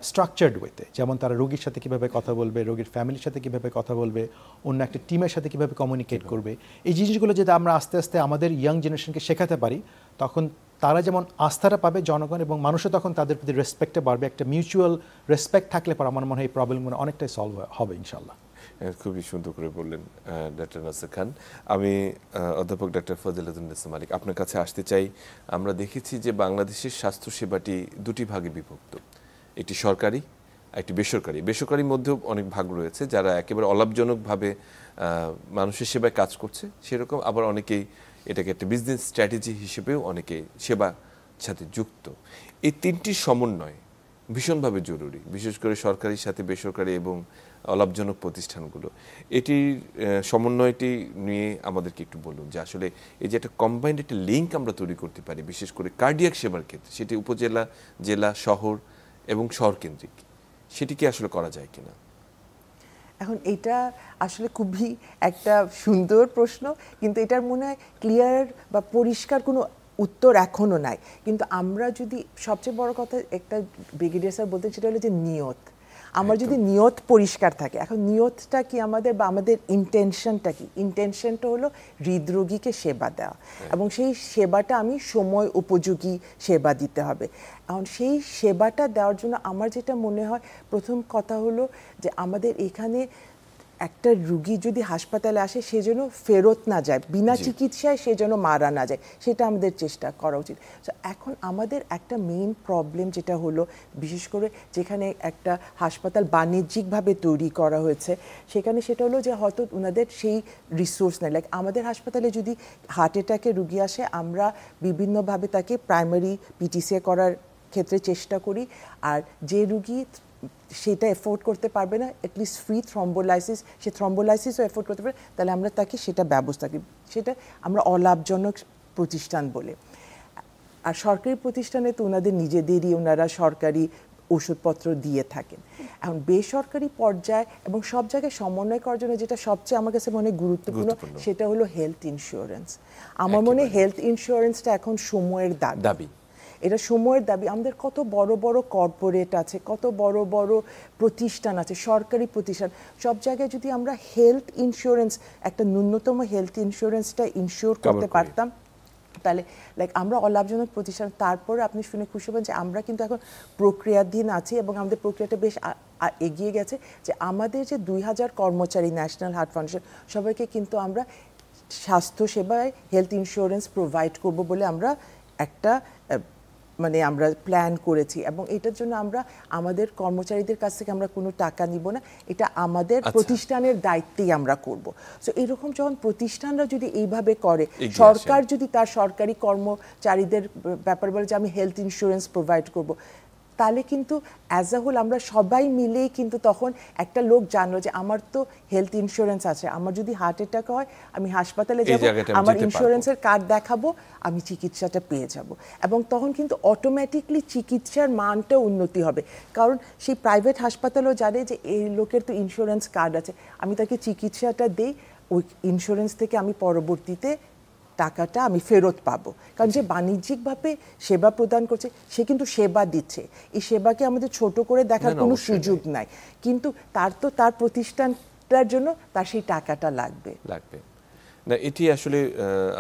স্ট্রাকচার্ড ওয়েতে। যেমন তারা রোগীর সাথে কীভাবে কথা বলবে, রোগীর ফ্যামিলির সাথে কীভাবে কথা বলবে, অন্য একটা টিমের সাথে কীভাবে কমিউনিকেট করবে। এই জিনিসগুলো যদি আমরা আস্তে আস্তে আমাদের ইয়াং জেনারেশনকে শেখাতে পারি, তখন তারা যেমন আস্থাটা পাবে জনগণ এবং মানুষও তখন তাদের প্রতি রেসপেক্টে বাড়বে। একটা মিউচুয়াল রেসপেক্ট থাকলে পর আমার মনে হয় এই প্রবলেমগুলো অনেকটাই সলভ হবে ইনশাল্লাহ। খুবই সুন্দর করে বললেন ডক্টর নাসির খান। আমি অধ্যাপক ডক্টর ফজিলাতুন্নেসা মালিক আপনার কাছে আসতে চাই। আমরা দেখেছি যে বাংলাদেশের স্বাস্থ্য সেবাটি দুটি ভাগে বিভক্ত। একটি সরকারি, একটি বেসরকারি। বেসরকারির মধ্যেও অনেক ভাগ রয়েছে, যারা একেবারে অলাভজনকভাবে মানুষের সেবায় কাজ করছে, সেরকম আবার অনেকেই এটাকে একটা বিজনেস স্ট্র্যাটেজি হিসেবেও অনেকে সেবার সাথে যুক্ত। এই তিনটির সমন্বয় ভীষণভাবে জরুরি, বিশেষ করে সরকারির সাথে বেসরকারি এবং অলাভজনক প্রতিষ্ঠানগুলো। এটির সমন্বয়টি নিয়ে আমাদেরকে একটু বলুন যে আসলে এই যে একটা কম্বাইন্ড একটা লিঙ্ক আমরা তৈরি করতে পারি, বিশেষ করে কার্ডিয়াক সেবার ক্ষেত্রে, সেটি উপজেলা, জেলা, শহর এবং শহরকেন্দ্রিক, সেটি কি আসলে করা যায় কিনা? এখন এটা আসলে খুবই একটা সুন্দর প্রশ্ন, কিন্তু এটার মনে হয় ক্লিয়ার বা পরিষ্কার কোনো উত্তর এখনো নাই। কিন্তু আমরা যদি সবচেয়ে বড় কথা একটা ব্রিগেডিয়ার স্যার বলতেন, সেটা হলো যে নিয়ত। আমার যদি নিয়ত পরিষ্কার থাকে, এখন নিয়তটা কি আমাদের, বা আমাদের ইন্টেনশনটা কি? ইন্টেনশনটা হলো হৃদরোগীকে সেবা দেওয়া, এবং সেই সেবাটা আমি সময় উপযোগী সেবা দিতে হবে। এখন সেই সেবাটা দেওয়ার জন্য আমার যেটা মনে হয়, প্রথম কথা হলো যে আমাদের এখানে একটা রুগী যদি হাসপাতালে আসে, সে যেন ফেরত না যায়, বিনা চিকিৎসায় সে যেন মারা না যায়, সেটা আমাদের চেষ্টা করা উচিত। এখন আমাদের একটা মেইন প্রবলেম যেটা হলো, বিশেষ করে যেখানে একটা হাসপাতাল বাণিজ্যিকভাবে তৈরি করা হয়েছে, সেখানে সেটা হলো যে হয়তো ওনাদের সেই রিসোর্স নেই। লাইক আমাদের হাসপাতালে যদি হার্ট অ্যাটাকে রুগী আসে, আমরা বিভিন্নভাবে তাকে প্রাইমারি পিটিসি করার ক্ষেত্রে চেষ্টা করি, আর যে রুগী সেটা এফোর্ড করতে পারবে না, অ্যাটলিস্ট ফ্রি থ্রম্বোলাইসিস, সে থ্রম্বোলাইসিসও এফোর্ড করতে পারে, তাহলে আমরা তাকে সেটা ব্যবস্থা করি। সেটা আমরা অলাভজনক প্রতিষ্ঠান বলে। আর সরকারি প্রতিষ্ঠানে তো ওনাদের নিজেদেরই ওনারা সরকারি ওষুধপত্র দিয়ে থাকেন। এখন বেসরকারি পর্যায়ে এবং সব জায়গায় সমন্বয় করার জন্য যেটা সবচেয়ে আমার কাছে মনে গুরুত্বপূর্ণ, সেটা হলো হেলথ ইন্স্যুরেন্স। আমার মনে হয় হেলথ ইন্স্যুরেন্সটা এখন সময়ের দাবি। এটা সময়ের দাবি। আমাদের কত বড় বড় কর্পোরেট আছে, কত বড় বড় প্রতিষ্ঠান আছে, সরকারি প্রতিষ্ঠান, সব জায়গায় যদি আমরা হেলথ ইন্স্যুরেন্স, একটা ন্যূনতম হেলথ ইন্স্যুরেন্সটা ইনশিওর করতে পারতাম, তাহলে লাইক আমরা অলাভজনক প্রতিষ্ঠান। তারপরে আপনি শুনে খুশি হবেন যে আমরা কিন্তু এখন প্রক্রিয়াধীন আছি, এবং আমাদের প্রক্রিয়াটা বেশ এগিয়ে গেছে, যে আমাদের যে 2000 কর্মচারী ন্যাশনাল হার্ট ফাউন্ডেশন, সবাইকে কিন্তু আমরা স্বাস্থ্যসেবায় হেলথ ইন্স্যুরেন্স প্রোভাইড করব বলে আমরা একটা মানে আমরা প্ল্যান করেছি, এবং এটার জন্য আমরা আমাদের কর্মচারীদের কাছ থেকে আমরা কোনো টাকা নিব না, এটা আমাদের প্রতিষ্ঠানের দায়িত্বেই আমরা করব। সো এরকম যখন প্রতিষ্ঠানরা যদি এইভাবে করে, সরকার যদি তার সরকারি কর্মচারীদের ব্যাপার বলে যে আমি হেলথ ইন্স্যুরেন্স প্রোভাইড করব, তাহলে কিন্তু অ্যাজ আ হোল আমরা সবাই মিলেই কিন্তু তখন একটা লোক জানলো যে আমার তো হেলথ ইন্স্যুরেন্স আছে, আমার যদি হার্ট অ্যাটাক হয় আমি হাসপাতালে যাব, আমার ইন্স্যুরেন্সের কার্ড দেখাবো, আমি চিকিৎসাটা পেয়ে যাব, এবং তখন কিন্তু অটোমেটিকলি চিকিৎসার মানটা উন্নতি হবে। কারণ সেই প্রাইভেট হাসপাতালও জানে যে এই লোকের তো ইন্স্যুরেন্স কার্ড আছে, আমি তাকে চিকিৎসাটা দেই, ওই ইন্স্যুরেন্স থেকে আমি পরবর্তীতে টাকাটা আমি ফেরত পাবো। কারণ যে বাণিজ্যিকভাবে সেবা প্রদান করছে, সে কিন্তু সেবা দিচ্ছে, এই সেবাকে আমাদের ছোট করে দেখার কোনো সুযোগ নাই, কিন্তু তার তো তার প্রতিষ্ঠানটার জন্য তার সেই টাকাটা লাগবে। না, এটি আসলে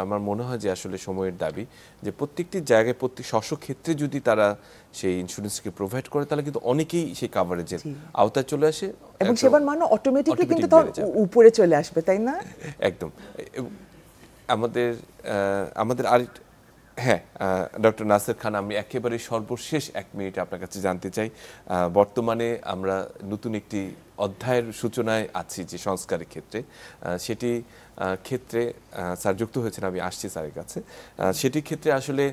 আমার মনে হয় যে আসলে সময়ের দাবি, যে প্রত্যেকটি জায়গায় প্রত্যেক ক্ষেত্রে যদি তারা সেই ইন্স্যুরেন্সকে প্রোভাইড করে, তাহলে কিন্তু অনেকেই সেই কাভারেজের আওতায় চলে আসে, এবং সেবার মান অটোমেটিকলি কিন্তু তখন উপরে চলে আসবে, তাই না? একদম। আমাদের আর হ্যাঁ, ডক্টর নাসের খান, আমি একেবারে সর্বশেষ 1 মিনিট আপনার কাছে জানতে চাই, বর্তমানে আমরা নতুন একটি অধ্যায়ের সূচনায় আছি যে সংস্কারের ক্ষেত্রে, সেটি ক্ষেত্রে স্যার যুক্ত হয়েছেন, আমি আসছি স্যারের কাছে, সেটির ক্ষেত্রে আসলে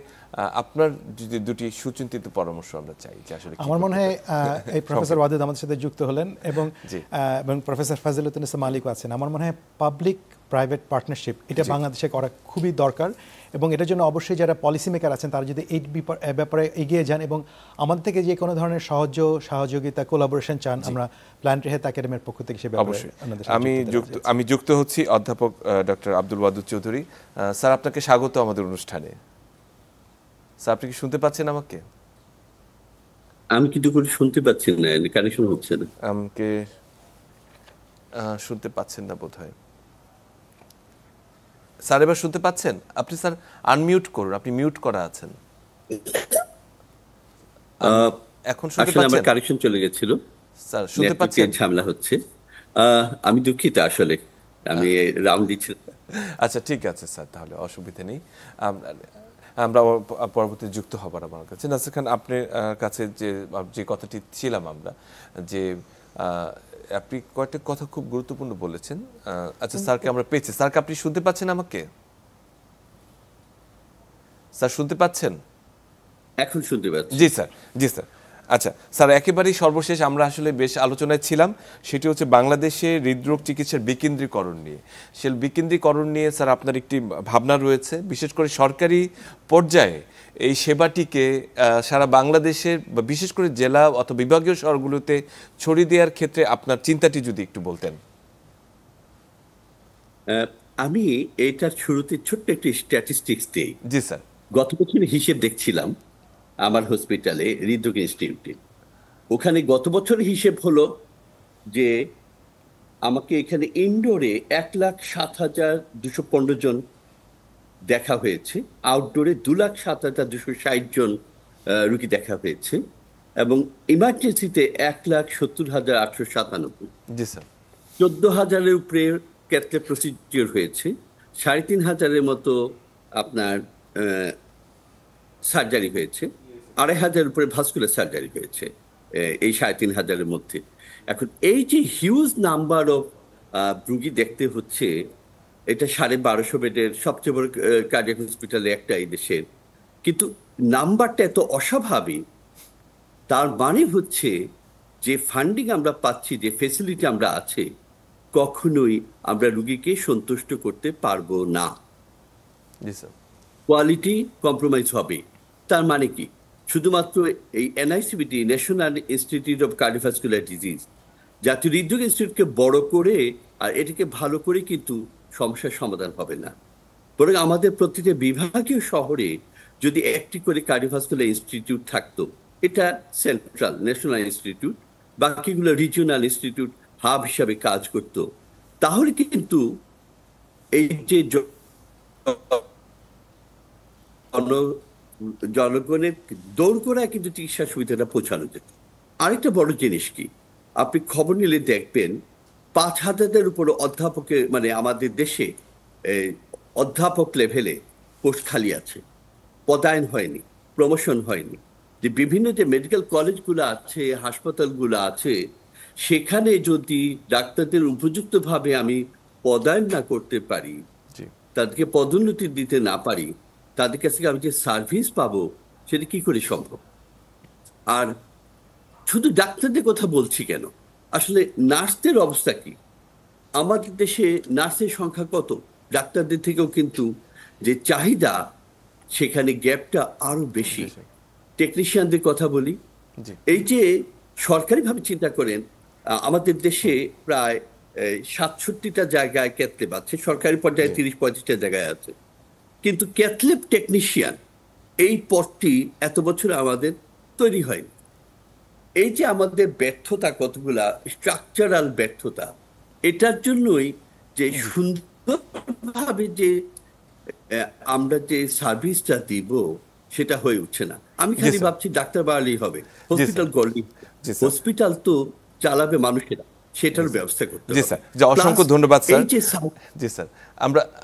আপনার যদি দুটি সুচিন্তিত পরামর্শ আমরা চাই যে আসলে আমার মনে হয় এই প্রফেসর ওয়াদুদ আমাদের সাথে যুক্ত হলেন, এবং প্রফেসর ফাজিলুদ্দিন ইসলাম মালিকও আছেন। আমার মনে হয় পাবলিক প্রাইভেট পার্টনারশিপ এটা বাংলাদেশে করা খুবই দরকার, এবং এটার জন্য অবশ্যই যারা পলিসি মেকার আছেন তারা যদি এই ব্যাপারে এগিয়ে যান, এবং আমাদের থেকে যে কোনো ধরনের সহযোগিতা কোলাবোরেশন চান, আমরা প্ল্যানেটারি হেলথ একাডেমির পক্ষ থেকে সেভাবে আমি যুক্ত হচ্ছি অধ্যাপক ডক্টর আব্দুল ওয়াদুদ চৌধুরী। স্যার, আপনাকে স্বাগত আমাদের অনুষ্ঠানে। স্যার, আপনি কি শুনতে পাচ্ছেন আমাকে? আমি কিন্তু করে শুনতে পাচ্ছি না, কানেকশন হচ্ছে না। আমাকে শুনতে পাচ্ছেন না বোধহয়। স্যার, এবার শুনতে পাচ্ছেন? আপনি স্যার আনমিউট করুন, আপনি মিউট করা আছেন। এখন শুনতে পাচ্ছেন? আমার কানেকশন চলে গেছিল স্যার, শুনতে পাচ্ছেন? ঝামেলা হচ্ছে। আমি দুঃখিত, আসলে আমি রাউন্ড দিচ্ছি। আচ্ছা, ঠিক আছে স্যার, তাহলে অসুবিধা নেই। আমরা পরবর্তী যুক্ত হবার আমার কাছে নাসির খান আপনার কাছে যে কথাটি ছিলাম আমরা যে আপনি কয়েকটা কথা খুব গুরুত্বপূর্ণ বলেছেন। আচ্ছা স্যারকে আমরা পেয়েছি। স্যারকে আপনি শুনতে পাচ্ছেন আমাকে? স্যার শুনতে পাচ্ছেন? এখন শুনতে পাচ্ছি। জি স্যার, জি স্যার। আচ্ছা স্যার, একেবারেই সর্বশেষ আমরা আসলে বেশ আলোচনায় ছিলাম, সেটি হচ্ছে বাংলাদেশে হৃদরোগ চিকিৎসার বিকেন্দ্রীকরণ নিয়ে। সে বিকেন্দ্রীকরণ নিয়ে স্যার আপনার একটি ভাবনা রয়েছে, বিশেষ করে সরকারি পর্যায়ে এই সেবাটিকে সারা বাংলাদেশের বিশেষ করে জেলা অথবা বিভাগীয় শহরগুলোতে ছড়িয়ে দেওয়ার ক্ষেত্রে আপনার চিন্তাটি যদি একটু বলতেন। আমি এটার শুরুতে ছোট্ট একটি স্ট্যাটিস্টিক্স দিই। জি স্যার। গত বছরের হিসেব দেখছিলাম আমার হসপিটালে, হৃদরোগ ইনস্টিটিউটে। ওখানে গত বছরের হিসেব হলো যে আমাকে এখানে ইনডোরে 1,07,215 জন দেখা হয়েছে, আউটডোরে 2,07,260 জন রুগী দেখা হয়েছে, এবং ইমার্জেন্সিতে 1,70,897। জি স্যার। 14,000-এর উপরে ক্যাথলে প্রসিডিওর হয়েছে, 3,500-এর মতো আপনার সার্জারি হয়েছে, 2,500 উপরে ভাস্কুলার সার্জারি হয়েছে এই 3,500-এর মধ্যে। এখন এই যে হিউজ নাম্বার অফ রুগী দেখতে হচ্ছে, এটা 1250 বেডের সবচেয়ে বড় কার্ডিয়াক হসপিটালে একটা এই দেশের, কিন্তু নাম্বারটা এত অস্বাভাবিক। তার মানে হচ্ছে যে ফান্ডিং আমরা পাচ্ছি, যে ফেসিলিটি আমরা আছে, কখনোই আমরা রুগীকে সন্তুষ্ট করতে পারবো না। জি স্যার। কোয়ালিটি কম্প্রোমাইজ হবে। তার মানে কি? শুধুমাত্র এই NICVD, national institute of cardiovascular disease, জাতীয় হৃদরোগ ইনস্টিটিউটকে বড় করে আর এটাকে ভালো করে কিন্তু সমস্যার সমাধান হবে না। বরং আমাদের প্রতিটা বিভাগীয় শহরে যদি একটি করে কার্ডিওভাস্কুলার ইনস্টিটিউট থাকতো, এটা সেন্ট্রাল ন্যাশনাল ইনস্টিটিউট, বাকিগুলো রিজিওনাল ইনস্টিটিউট হাব হিসাবে কাজ করত, তাহলে কিন্তু এই যে জনগণের দৌড় করায় কিন্তু চিকিৎসা সুবিধাটা পৌঁছানো যেত। আরেকটা বড় জিনিস কি, আপনি খবর নিলে দেখবেন 5,000-এর উপরে অধ্যাপকের, মানে আমাদের দেশে অধ্যাপক লেভেলে পোস্ট খালি আছে, পদায়ন হয়নি, প্রমোশন হয়নি। যে বিভিন্ন যে মেডিকেল কলেজগুলো আছে, হাসপাতালগুলো আছে, সেখানে যদি ডাক্তারদের উপযুক্তভাবে আমি পদায়ন না করতে পারি, তাদেরকে পদোন্নতি দিতে না পারি, তাদের কাছ থেকে আমি যে সার্ভিস পাবো সেটা কি করে সম্ভব? আর শুধু ডাক্তারদের কথা বলছি কেন, আসলে নার্সদের অবস্থা কি? আমাদের দেশে নার্সের সংখ্যা কত? ডাক্তারদের থেকেও কিন্তু যে চাহিদা, সেখানে গ্যাপটা আরো বেশি। টেকনিশিয়ানদের কথা বলি, এই যে সরকারিভাবে চিন্তা করেন, আমাদের দেশে প্রায় 67টা জায়গায় ক্যাথল্যাব আছে, সরকারি পর্যায়ে 30-35টা জায়গায় আছে, কিন্তু ক্যাথল্যাব টেকনিশিয়ান এই পদটি এত বছর আমাদের তৈরি হয়নি। এই যে আমাদের ব্যর্থতা, কতগুলা স্ট্রাকচারাল ব্যর্থতা, এটার জন্যই যে সুন্দরভাবে যে আমরা যে সার্ভিসটা দিব সেটা হয়ে উঠছে না। আমি খালি ভাবছি ডাক্তার বাড়ালেই হবে, হসপিটাল গড়লেই। হসপিটাল তো চালাবে মানুষেরা, সেটার ব্যবস্থা করতে হবে। জি স্যার, অসংখ্য ধন্যবাদ স্যার। জি স্যার,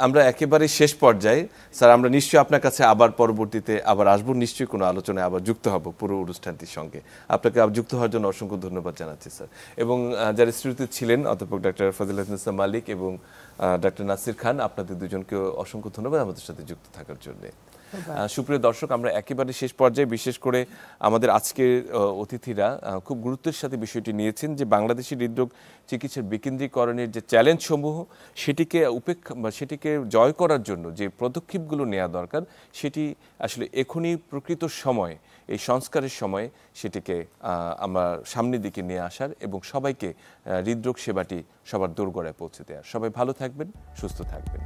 আমরা একেবারে শেষ পর্যায়ে স্যার, আমরা নিশ্চয়ই আপনার কাছে আবার পরবর্তীতে আবার আসবো, নিশ্চয়ই কোনো আলোচনায় আবার যুক্ত হব পুরো অনুষ্ঠানটির সঙ্গে। আপনাকে যুক্ত হওয়ার জন্য অসংখ্য ধন্যবাদ জানাচ্ছি স্যার। এবং যারা স্টুডিওতে ছিলেন, অধ্যাপক ডক্টর ফজিলাতুন্নেসা মালিক এবং ডক্টর নাসির খান, আপনাদের দুজনকে অসংখ্য ধন্যবাদ আমাদের সাথে যুক্ত থাকার জন্য। সুপ্রিয় দর্শক, আমরা একেবারে শেষ পর্যায়ে, বিশেষ করে আমাদের আজকের অতিথিরা খুব গুরুত্বের সাথে বিষয়টি নিয়েছেন যে বাংলাদেশি হৃদরোগ চিকিৎসার বিকেন্দ্রীকরণের যে চ্যালেঞ্জ সমূহ, সেটিকে জয় করার জন্য যে পদক্ষেপগুলো নেওয়া দরকার, সেটি আসলে এখনই প্রকৃত সময়, এই সংস্কারের সময় সেটিকে আমরা সামনের দিকে নিয়ে আসার এবং সবাইকে হৃদরোগ সেবাটি সবার দোরগোড়ায় পৌঁছে দেওয়ার। সবাই ভালো থাকবেন, সুস্থ থাকবেন।